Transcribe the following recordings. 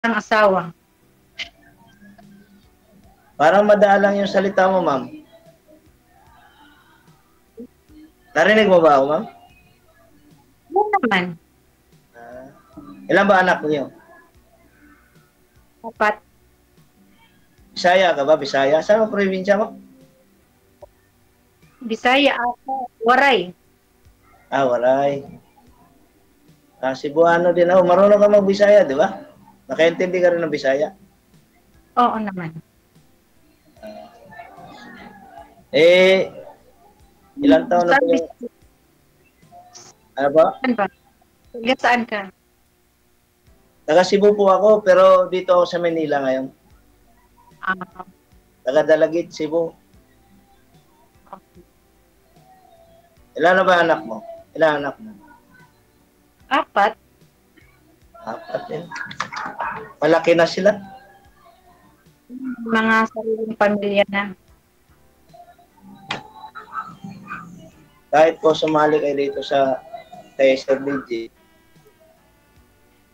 Ang asawa. Parang madalang yung salita mo, ma'am. Narinig mo ba ako, ma'am? Oo naman. Ilan ba anak niyo? Dapat. Bisaya ka ba? Bisaya? Saan ang probinsya mo? Bisaya ako. Waray. Waray. Cebuano din ako. Marunong ka mag-Bisaya, di ba? Nakaintindi ka rin ng Bisaya. Oo naman. Ilang taon na po yung... Ano ba? Saan ba? Saan ka? Taga Cebu po ako, pero dito ako sa Manila ngayon. Taga Dalagit, Cebu. Ilan na ba anak mo? Ilan anak mo? 4. 4 din. Malaki na sila. Mga sariling pamilya na. Kahit po sumali kayo dito sa Sir BG.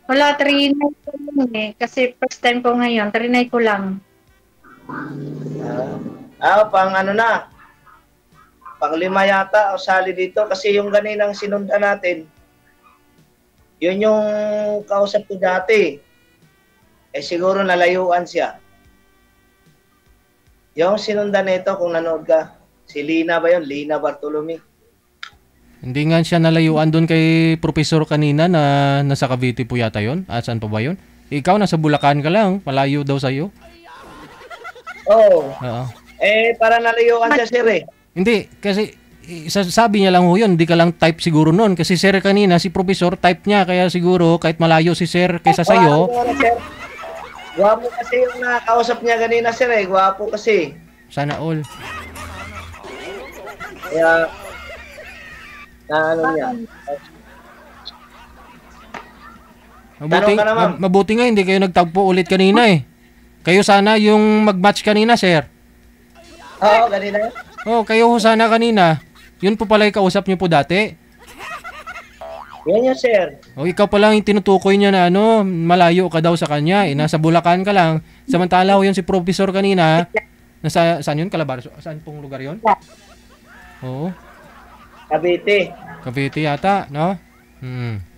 Wala, trinay ko lang eh. Kasi first time ko ngayon, trinay ko lang. Pang ano na? Pang 5 yata o sali dito. Kasi yung ganinang sinundan natin, yun yung kausap ko dati. Siguro nalayuan siya. Yung sinundan nito, kung nanood ka, si Lina ba yun? Lina Bartolome. Hindi nga siya nalayuan doon kay professor kanina na nasa Cavite po yata yun. Saan pa ba yun? Ikaw nasa Bulacan ka lang. Malayo daw sa'yo. Oo. Oo. Para nalayuan siya, sir eh. Hindi, kasi sabi niya lang ho yun. Hindi ka lang type siguro noon. Kasi sir kanina, si professor type niya. Kaya siguro kahit malayo si sir kaysa sa'yo. Gwapo kasi yung nakausap niya kanina, sir eh. Gwapo kasi. Sana all. Kaya, ano niya. Mabuti nga hindi kayo nagtagpo ulit kanina eh. Kayo sana yung mag-match kanina, sir. Oo, kanina. Kayo sana kanina. Yun po pala yung kausap niyo po dati. Yan yun, sir. Ikaw pa lang yung tinutukoy niya na malayo ka daw sa kanya. Nasa Bulacan ka lang. Samantala yun si professor kanina. Saan yun? Calabarzon? Saan pong lugar yun? Oo. Cavite. Cavite yata, no?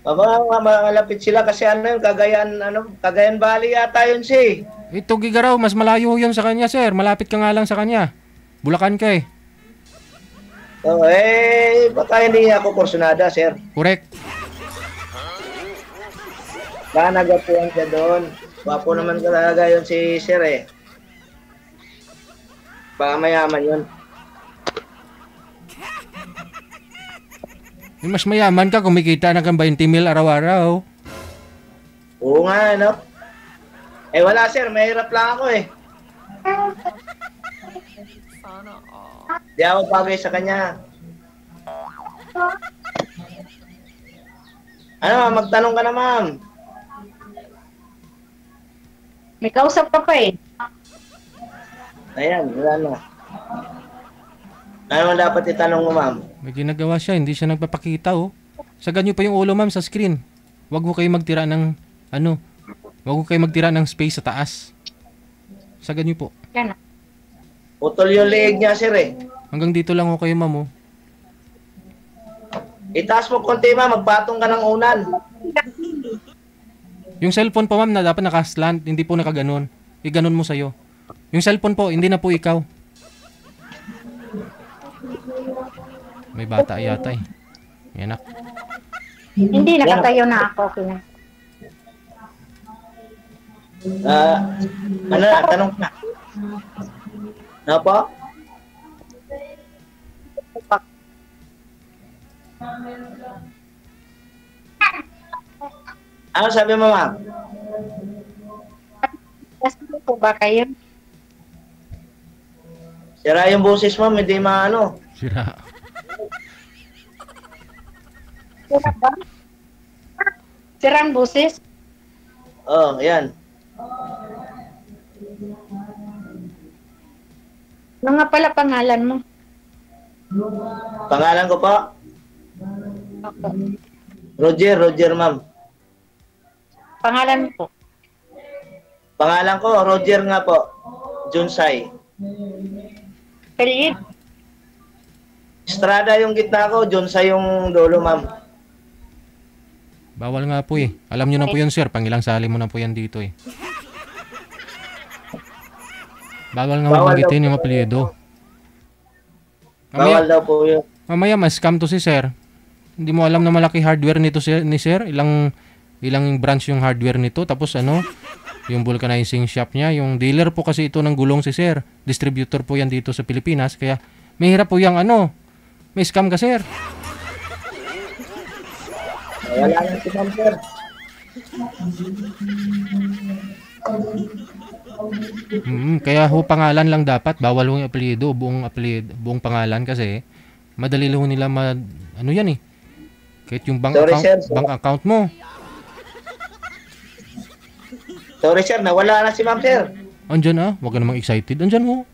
Malapit sila kasi Cagayan Valley yata yun siya. Ito Gigaraw, mas malayo yun sa kanya, sir. Malapit ka nga lang sa kanya. Bulacan ka eh. Baka hindi ako kursunada, sir. Correct. Baka nagapuan siya doon. Wapo naman talaga yun si sir eh. Baka mayaman yun. Yung mas mayaman ka, kumikita na kang 20 mil araw-araw. Oo nga, no? Wala sir, mahirap lang ako eh. Di ako bagay sa kanya. Magtanong ka na, ma'am. May kausap ka pa eh. Ayan, wala na. Ano dapat itanong mo, ma'am? May ginagawa siya, hindi siya nagpapakita Sagan niyo pa yung ulo, ma'am, sa screen. Huwag mo kayo magtira ng, huwag mo kayo magtira ng space sa taas. Sagan niyo po. Yan. Putol yung leeg niya, sir eh. Hanggang dito lang kayo, ma'am. Itaas mo konti, ma'am. Magpatong ka ng unan. Yung cellphone po, ma'am, na dapat nakaslant, hindi po nakaganon. Iganon mo sa'yo. Yung cellphone po, hindi na po ikaw. May bata yata eh. Yan nak. Hindi, nakatayo na ako. Tanong na. Ano po? Ano sabi mo, ma'am? Kasi po ba kayo? Sira yung boses, ma'am. Hindi maano. Sira. Sira ba? Sirang busis? Yan. Ano nga pala pangalan mo? Pangalan ko po? Okay. Roger, ma'am. Pangalan mo po? Pangalan ko, Roger nga po. Junsay. Pilit. Estrada yung gitna ko, Junsay yung dulo, ma'am. Bawal nga po eh. Alam nyo na po yun, sir. Pangilang sali mo na po yan dito eh. Bawal nga mabanggitin yung apelyido. Bawal daw po yun. Mamaya ma-scam to si sir. Hindi mo alam na malaki hardware nito ni sir. Ilang branch yung hardware nito. Tapos ano, yung vulcanizing shop niya. Yung dealer po kasi ito ng gulong si sir. Distributor po yan dito sa Pilipinas. Kaya may hirap po yung ano. May scam ka, sir. Wala na si ma'am, sir. Kaya ho pangalan lang dapat. Bawal ho yung apelyido. Buong pangalan kasi madali ho nila ano yan eh. Kahit yung bank account mo. Sorry, sir. Nawala na si ma'am, sir. Andyan ah. Huwag ka namang excited. Andyan ho.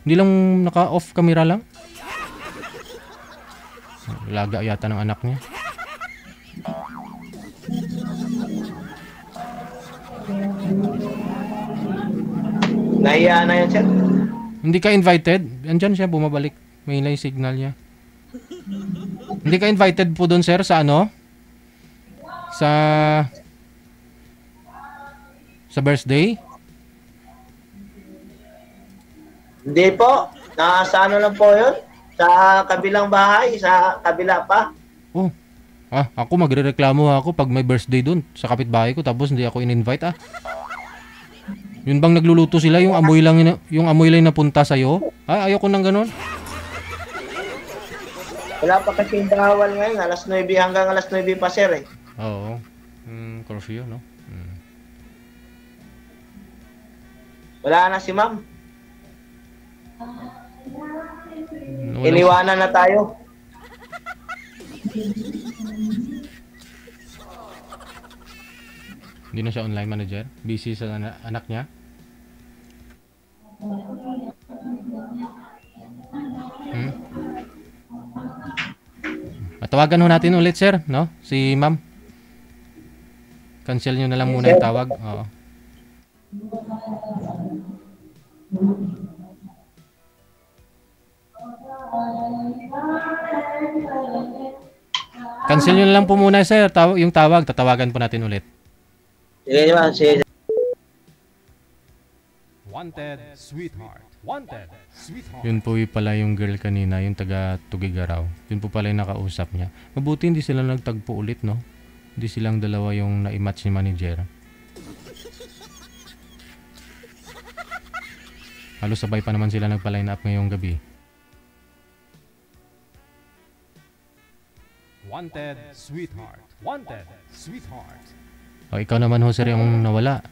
Hindi lang naka-off camera lang. Laga yata ng anak niya. Nahiya na yun, sir. Hindi ka invited? Andyan siya, bumabalik. May live signal niya. Hindi ka invited po doon, sir, sa ano? Sa birthday? Hindi po. Nasa ano lang po yun? Sa kabilang bahay, sa kabila pa. Oh. Ako magrereklamo ako pag may birthday doon sa kapitbahay ko tapos hindi ako in-invite ah. Yun bang nagluluto sila yung amoy lang napunta sa iyo? Ayoko nang ganoon. Wala pa kasi bawal ngayon, alas 9 hanggang alas 9 pa, sir eh. Oo. Curfew, no? Wala na si ma'am. Iniwanan na tayo. Hindi na siya online manager? Busy sa anak niya? Tawagan ho natin ulit, sir, no? Si ma'am. Cancel nyo na lang muna yung tawag. Oo. Cancel nyo na lang po muna, sir, yung tawag. Tatawagan po natin ulit. Sige, ma'am. Sige. Wanted, sweetheart. Wanted, sweetheart. Yun po pala yung girl kanina, yung taga Tugigaraw. Yun po pala yung nakausap niya. Mabuti hindi sila nagtagpo ulit, no? Hindi silang dalawa yung na-match ni manager. Halos sabay pa naman sila nagpa-line up ngayong gabi. Wanted, sweetheart. Wanted, sweetheart. O, ikaw naman ho, sir, yung nawala.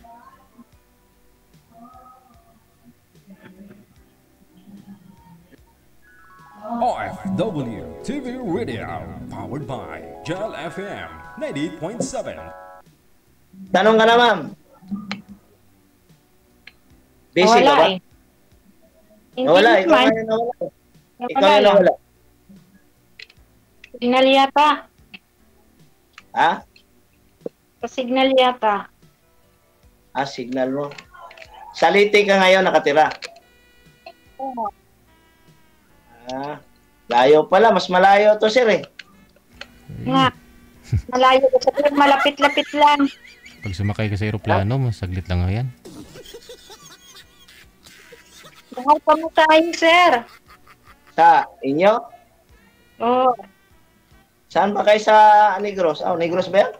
OFW TV Radio, powered by Gel FM 90.7. Tanong ka na, ma'am. Busy ka ba? Nawala, ikaw nga yung nawala. Ikaw yung nawala. Signal yata. Ha? Sa signal yata. Signal mo. Salite ka ngayon nakatira. Oo. Layo pala. Mas malayo to, sir eh. Nga. Malayo ko sa malapit-lapit lang. Pag sumakay ka sa aeroplano, masaglit lang nga yan. Mahal pa mo tayo, sir. Sa inyo? Oo. Saan ba kayo sa Negros? Negros ba yan?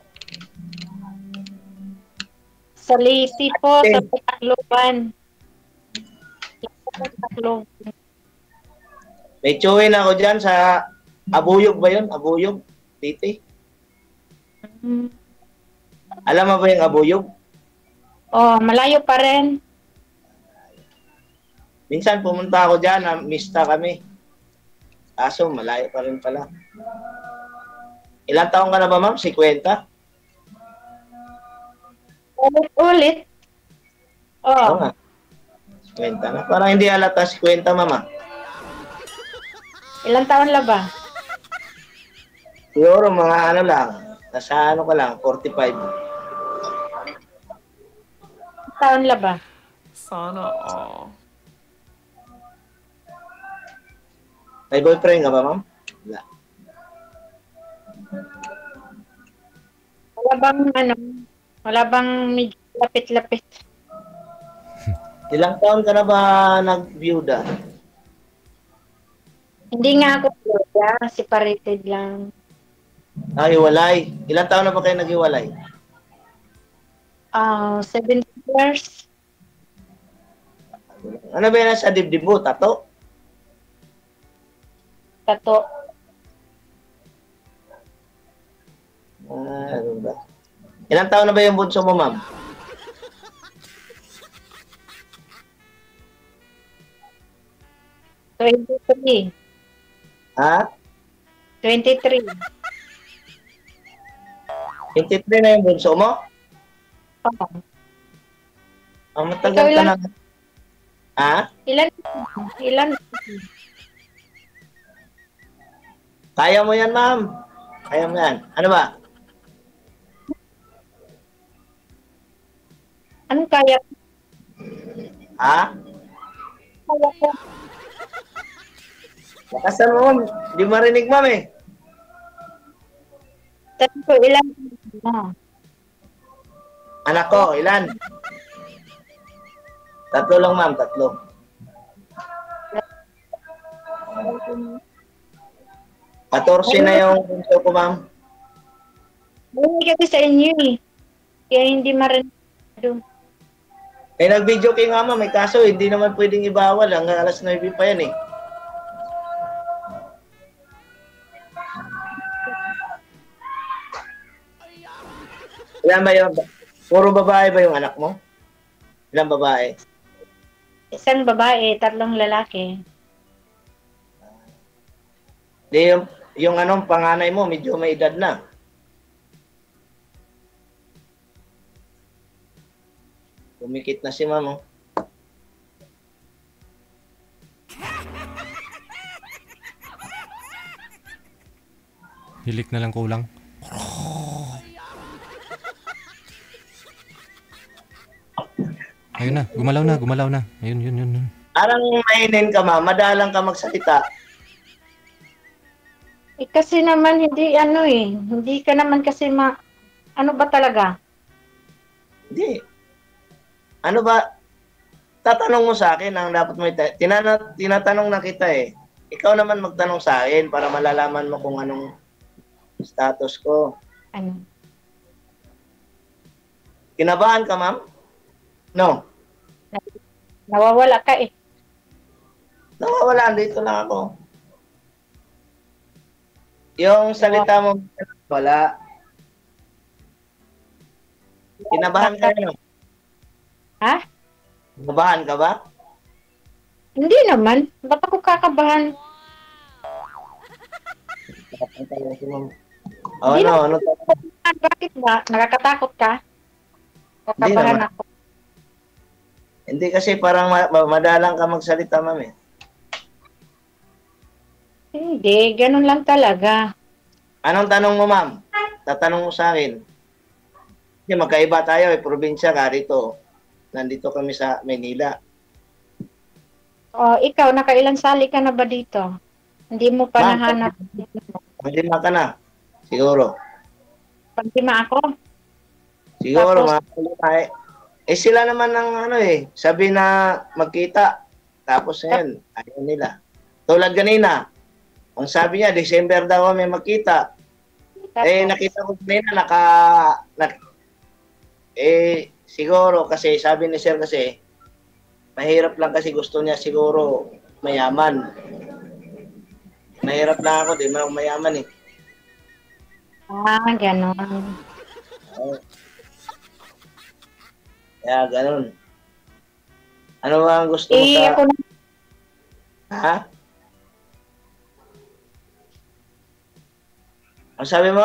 Sa Leyte po, sa Tacloban. Sa Tacloban. May chewin ako dyan sa Abuyog ba yun? Abuyog? Titi? Alam mo ba yung Abuyog? Oh, malayo pa rin. Minsan pumunta ako dyan, mista kami. Kaso malayo pa rin pala. Ilang taong ka na ba, ma'am? 50? Ulit. Oo Oh. nga. 50 na. Parang hindi halata 50, mama. Ilang taon la ba? Siguro mga ano lang. Nasa ano ka lang, 45. taon la ba? Sana all. May boyfriend ka ba, ma'am? Wala. Wala bang medyo lapit-lapit? Ilang taon ka na ba nag-byuda? Hindi nga ako kuya, separated lang. Hiwalay. Ilang taon na ba kayo naghiwalay? 7 years. Ano ba yan sa dibdib mo? Tato? Tato. Ano ba? Ilang taon na ba yung bunso mo, ma'am? $23. Ha? 23. 23 na yung bunso mo? Oo. Ang matagal Ikaw ka ilan? na. Ha? Ilan? Kaya mo yan, ma'am. Kaya mo yan. Ano ba? Anong kaya? Ha? Kaya ko. Lakasan mo, ma'am. Di marinig, ma'am eh. Sabi ko, ilan? Anak ko, ilan? Tatlo lang, ma'am. Tatlo. Patorsi na yung bunso ko, ma'am. Hindi kasi sa inyo eh. Kaya hindi marinig. Eh, nag-video kayo nga, ma'am. May kaso, hindi naman pwedeng ibawal. Hanggang alas 9 pa yan eh. Ilan ba yung... Puro babae ba yung anak mo? Ilang babae? Isang babae, 3 lalaki. Di yung anong panganay mo, medyo may edad na. Kumikit na si ma'am, oh. Hilik na lang kulang. Ayun na, gumalaw na. Ayun, yun. Parang mainin ka, ma'am. Madalang ka magsalita. Kasi naman hindi ka naman kasi ano ba talaga? Hindi. Ano ba? Tatanong mo sa akin ang dapat mo tinatanong na kita eh. Ikaw naman magtanong sa akin para malalaman mo kung anong status ko. Ano? Kinabahan ka, ma'am? No. Nawawala ka eh. Nawawala. Dito lang ako. Yung salita mo, wala. Kinabahan ka no? Ha? Kinabahan ka ba? Hindi naman. Ba't ako kakabahan? Oh, Hindi ano? Bakit ba? Nakakatakot ka? Hindi Kakabahan naman. ako. Hindi kasi parang madalang ka magsalita, ma'am eh. Hindi, ganun lang talaga. Anong tanong mo, ma'am? Tatanong mo sa akin. Kasi magkaiba tayo eh. Probinsya ka dito. Nandito kami sa Manila. Ikaw, nakailan sali ka na ba dito? Hindi mo pa Ma'am, nahanap. Malima ka na. Siguro. Pagtima ako? Siguro, Tapos? mga eh. Eh sila naman ng ano eh. Sabi na magkita. Tapos ngayon, ayaw nila. Tulad kanina. Ang sabi niya, December daw kami magkita. Tapos, Eh, nakita ko kanina, siguro kasi, sabi ni Sir kasi, mahirap lang kasi gusto niya siguro mayaman. Mahirap lang ako, di man ako mayaman eh. Ganon. Kaya, ganun. Ano ba ang gusto mo sa... Ako na, Ha? Ang sabi mo?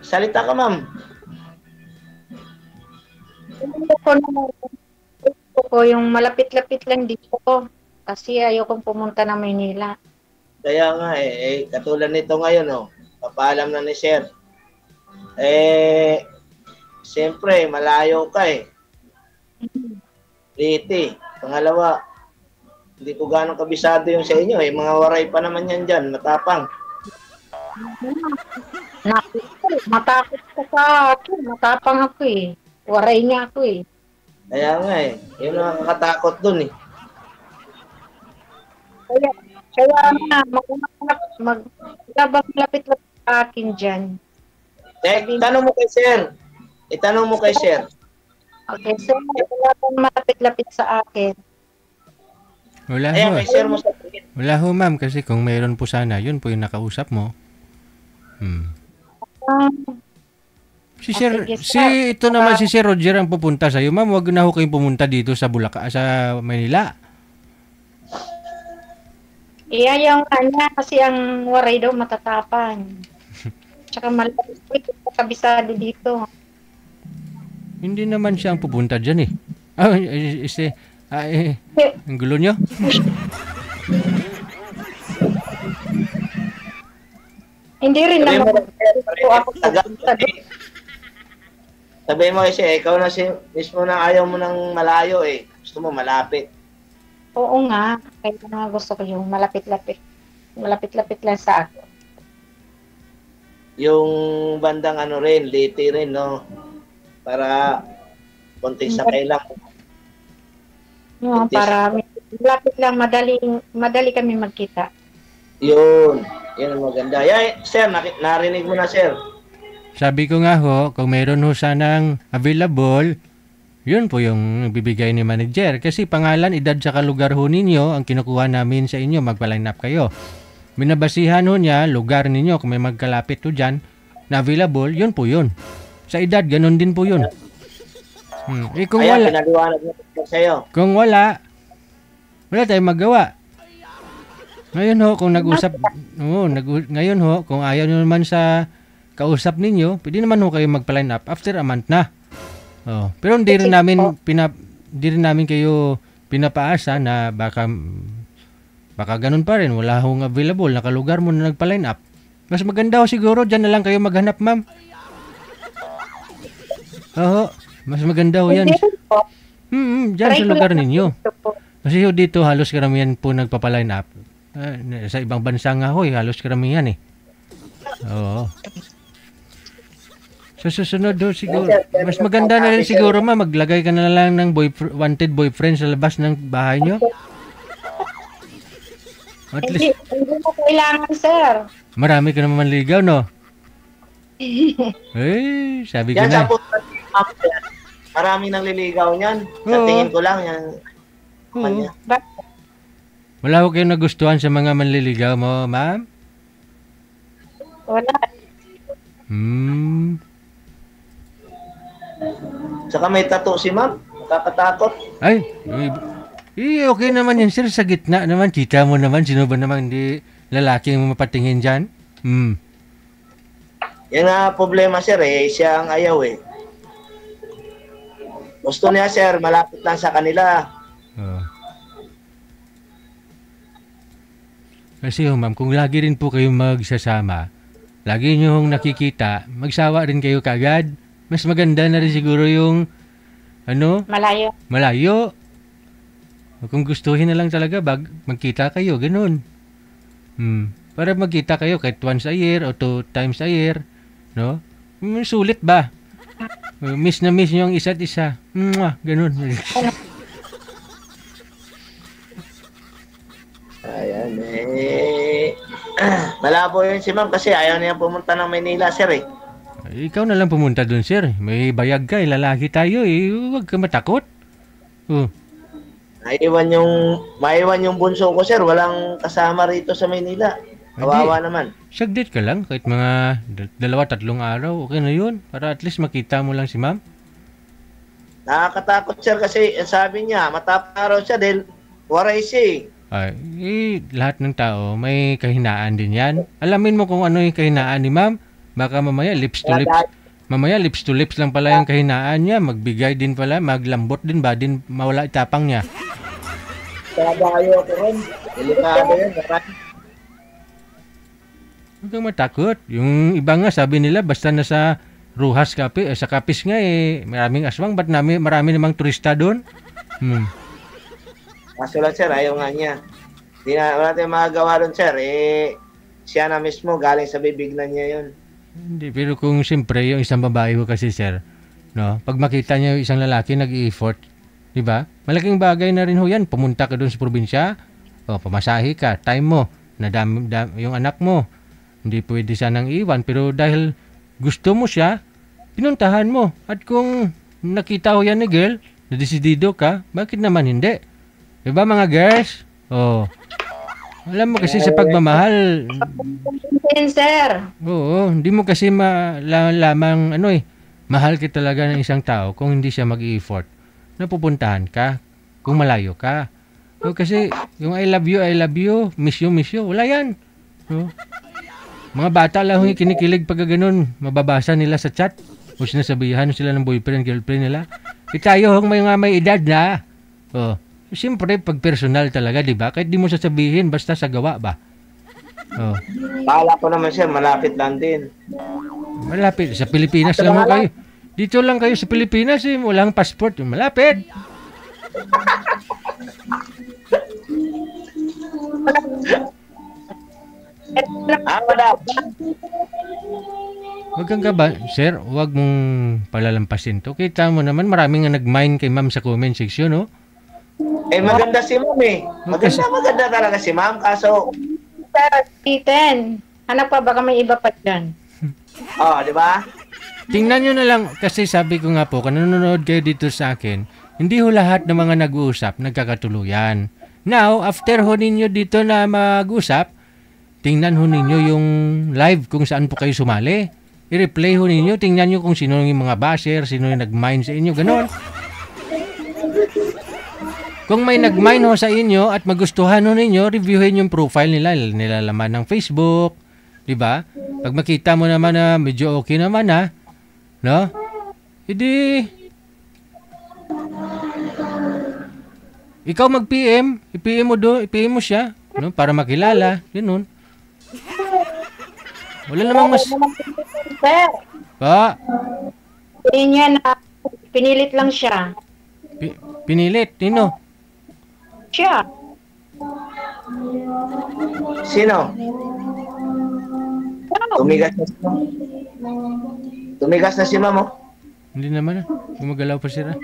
Salita ka, ma'am. gusto ko yung malapit-lapit lang dito. Kasi ayokong pumunta ng Maynila. Kaya nga katulad nito ngayon, oh. Papaalam na ni Sir. Siyempre, malayo ka eh. Liti. Pangalawa, hindi ko gano'ng kabisado yung sa inyo eh. Mga waray pa naman yan dyan, matapang. Matakot ka sa akin. Matapang ako eh. Waray niya ako eh. Kaya nga eh. Yun ang nakakatakot dun eh. Kaya nga, maglabang lapit-lapit sa akin dyan. Itanong mo kay Sir. Itanong mo kay Sir. Okay, so wala pong malapit-lapit sa akin. Wala Ayan, ho. kay Sir mo sa Wala ho, ma'am. Kasi kung mayroon po sana, yun po yung nakausap mo. Si Sir, sige, sir. ito naman si Sir Roger ang pupunta sa'yo. Ma'am, wag na ho kayong pumunta dito sa sa Manila. Iyayaw nga niya kasi ang waray daw matatapang. Tsaka malapit sa kabisado dito. Hindi naman siya ang pupunta dyan eh. Ang gulo nyo? Hindi rin naman ako pupunta doon. Sabi mo kasi, ikaw na mismo na ayaw mo ng malayo eh. Gusto mo malapit. Oo nga, kaya nga gusto ko yung malapit-lapit. Malapit-lapit lang sa akin. Yung bandang ano rin, Liti rin, no? Para konting sakay lang. No, para malapit lang, madali kami magkita. Yun ang maganda. Yeah, Sir, narinig mo na, Sir. Sabi ko nga ho, kung mayroon ho sanang available, yun po yung bibigay ni manager. Kasi pangalan, edad, saka lugar ho ninyo, ang kinukuha namin sa inyo, magpa-line up kayo. Binabasihan ho niya, lugar ninyo, kung may magkalapit ho dyan, na available, yun po yun. Sa edad, ganun din po yun. Kung Ayan, wala, pinaliwanag mo sa'yo. kung wala tayong magawa. Ngayon ho, kung nag-usap, ngayon ho, kung ayaw nyo naman sa kausap ninyo, pwede naman ho kayo magpa-line up after a month na. Pero hindi rin namin kayo pinapaasa na baka ganun pa rin, wala hong available, nakalugar mo na nagpa-line up. Mas maganda ho siguro, dyan na lang kayo maghanap, ma'am. Mas maganda ho yan. Dyan sa lugar ninyo. Kasi ho dito, halos karamihan po nagpapa-line up. Sa ibang bansa nga ho, halos karamihan eh. Oo. Sa susunod ho, siguro, mas maganda na rin siguro, ma'am, maglagay ka na lang ng wanted boyfriend sa labas ng bahay nyo. At least, Hindi mo kailangan, sir. marami ka naman ligaw, no? Sabi ko Yan na. sa punta marami nang liligaw niyan. Sa Oo. tingin ko lang yan. Oo. Wala ko kayong nagustuhan sa mga manliligaw mo, ma'am? Wala. Saka may tattoo si ma'am. Nakakatakot. Okay naman yun, sir. Sa gitna naman, kita mo naman. Sino ba naman hindi lalaki ang mapatingin dyan? Yan nga problema, sir eh. Siya ang ayaw eh. Gusto niya, sir, malapit lang sa kanila. Kasi ma'am, kung lagi rin po kayong magsasama, lagi nyo nakikita, magsawa rin kayo kagad. Mas maganda na rin siguro yung malayo. Kung gustuhin na lang talaga, magkita kayo, ganun. Para magkita kayo kahit once a year o 2 times a year, no? Sulit ba? Miss na miss nyo ang isa't isa. Ganun. Ayan eh. Malabo yun si ma'am kasi ayaw niya pumunta ng Maynila, sir eh. Ikaw na lang pumunta dun, sir. May bayag ka, lalaki tayo eh. Huwag ka matakot. Maiwan yung bunso ko, sir. Walang kasama rito sa Maynila. Kawawa naman. Saglit ka lang, kahit mga 2-3 araw, okay na yun. Para at least makita mo lang si ma'am. Nakakatakot, sir, kasi sabi niya, matapang araw siya dahil waray siya lahat ng tao may kahinaan din yan. Alamin mo kung ano yung kahinaan ni ma'am. Baka mamaya lips to lips lang pala yung kahinaan niya. Magbigay din pala, maglambot din ba din mawala itapang niya. Kabayo ko rin. Delikado yun. Huwag kang matakot. Yung iba nga sabi nila basta nasa Ruhas Capiz. Sa Capiz nga maraming aswang. Ba't marami namang turista doon? Kaso lang sir, ayaw nga niya. Di na wala tayong magagawa doon sir. Siya na mismo, galing sa bibig na niya yun. Hindi, pero kung siyempre yung isang babae ko kasi sir, no, pag makita niya yung isang lalaki nag-i-effort, di ba? Malaking bagay na rin ho yan. Pumunta ka doon sa probinsya, pamasahe ka, time mo, yung anak mo. Hindi pwede sanang iwan, pero dahil gusto mo siya, pinuntahan mo. At kung nakita ho yan ni girl, na desidido ka, bakit naman hindi? Di ba mga girls? Alam mo kasi sa pagmamahal, Sir. oo, hindi mo kasi lamang mahal ka talaga ng isang tao kung hindi siya mag-i-effort. Napupuntahan ka kung malayo ka. Kasi yung I love you, miss you, wala yan. Mga bata lang yung kinikilig pag ganun, mababasa nila sa chat o sinasabihan sila ng boyfriend, girlfriend nila. Tayo may edad na. Siyempre, pag personal talaga, di ba? Kahit di mo sasabihin, basta sa gawa ba? Bahala ko naman siya, malapit lang din. Malapit. Sa Pilipinas lang mo kayo. Dito lang kayo sa Pilipinas, walang passport. Malapit. Madam. Huwag kang gaba. Sir, huwag mong palalampasin to. Kita mo naman, maraming nga nag-mine kay ma'am sa comment section, no? Maganda si ma'am Maganda talaga si ma'am. Kaso, Ethan, hanap pa baka may iba pa dyan. di ba? Tingnan nyo na lang, kasi sabi ko nga po, kung nanonood kayo dito sa akin, hindi ho lahat ng mga nag-uusap, nagkakatuluyan. Now, after ho ninyo dito na mag-usap, tingnan ho ninyo yung live kung saan po kayo sumali. I-replay ho ninyo, tingnan nyo kung sino yung mga basher, sino yung nag-mine sa inyo, ganon. Kung may nag-mine ho sa inyo at magustuhan ho ninyo, reviewin yung profile nila, nilalaman ng Facebook, di ba? Pag makita mo naman na medyo okay naman no? Hindi, ikaw mag-PM, i-PM mo siya, no? Para makilala, yun. Wala namang mas... Sir, Pa, hindi niya na pinilit lang siya. pinilit, Tino. Siya. Sino? Tumigas na si ma'am, Hindi naman gumagalaw pa siya.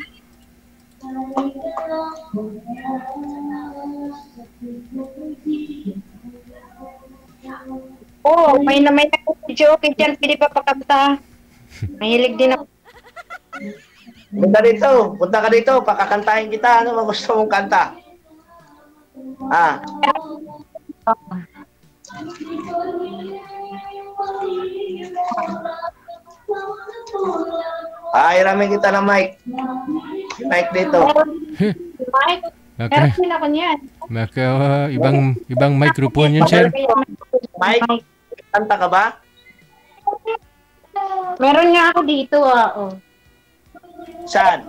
May video okay dyan, pwede pa pakanta. Mahilig din ako. Punta ka dito, pakakantahin kita. Ano ba gusto mong kanta? Hiramin kita ng mic. Mic dito. Mike, meron din ako niyan. Ibang microphone yun, sir. Mic, kanta ka ba? Meron nga ako dito, Saan?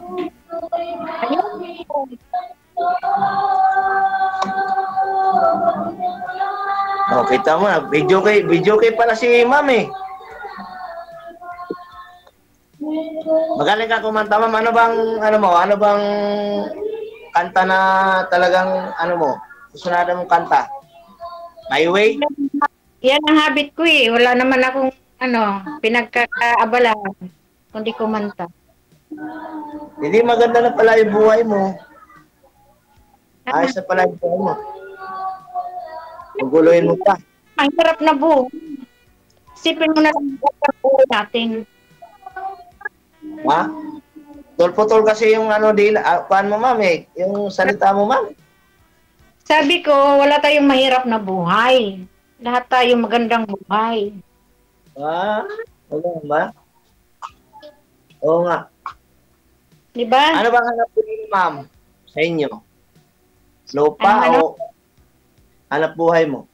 Kita mo na. Video kay pala si ma'am Magaling ka kumanta, ma'am. Ano bang kanta na talagang, gusto mong kanta? My Way? Yan ang habit ko Wala naman akong, pinagkakaabala kundi kumanta. Hindi, maganda na pala yung buhay mo. Ayos na pala yung buhay mo. Maguluhin mo pa. Ang hirap na buhay. Isipin mo na lang ang buhay natin. Tol kasi yung paan mo, ma'am yung salita mo, ma'am. Sabi ko, wala tayong mahirap na buhay. Lahat tayo magandang buhay. Wala ba? Oo nga. Diba? Ano bang hanap buhay mo, ma'am? Sa inyo? Lupa o hanap buhay mo?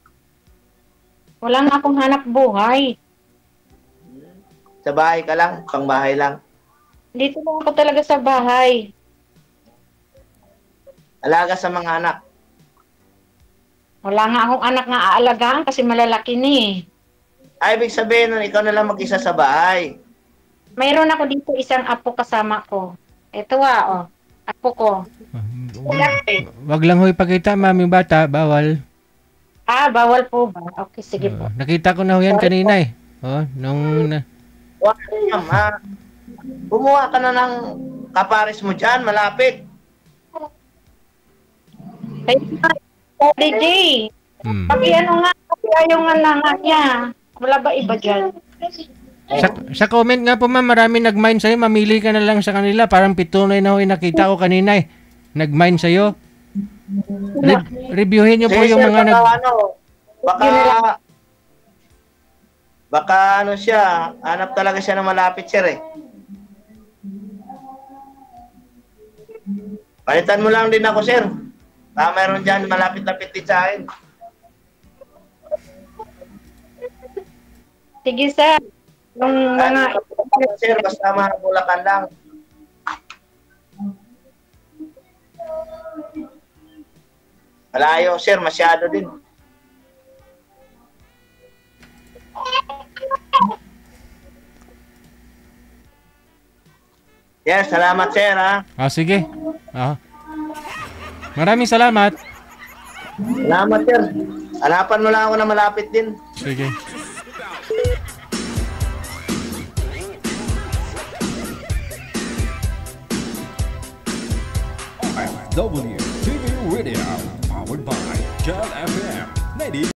Wala nga akong hanap buhay. Sa bahay ka lang? Pang bahay lang? Dito lang ako talaga sa bahay. Alaga sa mga anak? Wala nga akong anak nga aalagaan kasi malalaki ni. Ibig sabihin nun, ikaw na lang mag-isa sa bahay. Mayroon ako dito isang apo kasama ko. Ito apo ko. Wag lang ho ipakita, ma'am, yung bata. Bawal. Bawal po ba? Okay, sige po. Nakita ko na ho yan kanina eh. Wag ma'am, Bumuha ka na ng kapares mo dyan, malapit. Daddy J, pati ano nga, pati ayaw nga niya. Wala ba iba dyan? Sa comment nga po, ma'am, marami nag-mine sa'yo. Mamili ka na lang sa kanila. Parang 7 na ho yung nakita ko kanina eh. Nag-mine sa'yo. Reviewin nyo po Sige, yung sir, mga baka ano siya, hanap talaga siya ng malapit, sir eh. Palitan mo lang din ako, sir. Mayroon dyan malapit-lapit din sa akin. Sige, sir. Yung mga... Sir, basta mga Bulacan lang. Malayo, sir. Masyado din. Yes, salamat, sir, ha? sige. Maraming salamat. Salamat, sir. Hanapan mo lang ako na malapit din. Sige. OFW TV Radio, powered by Jal FM 90.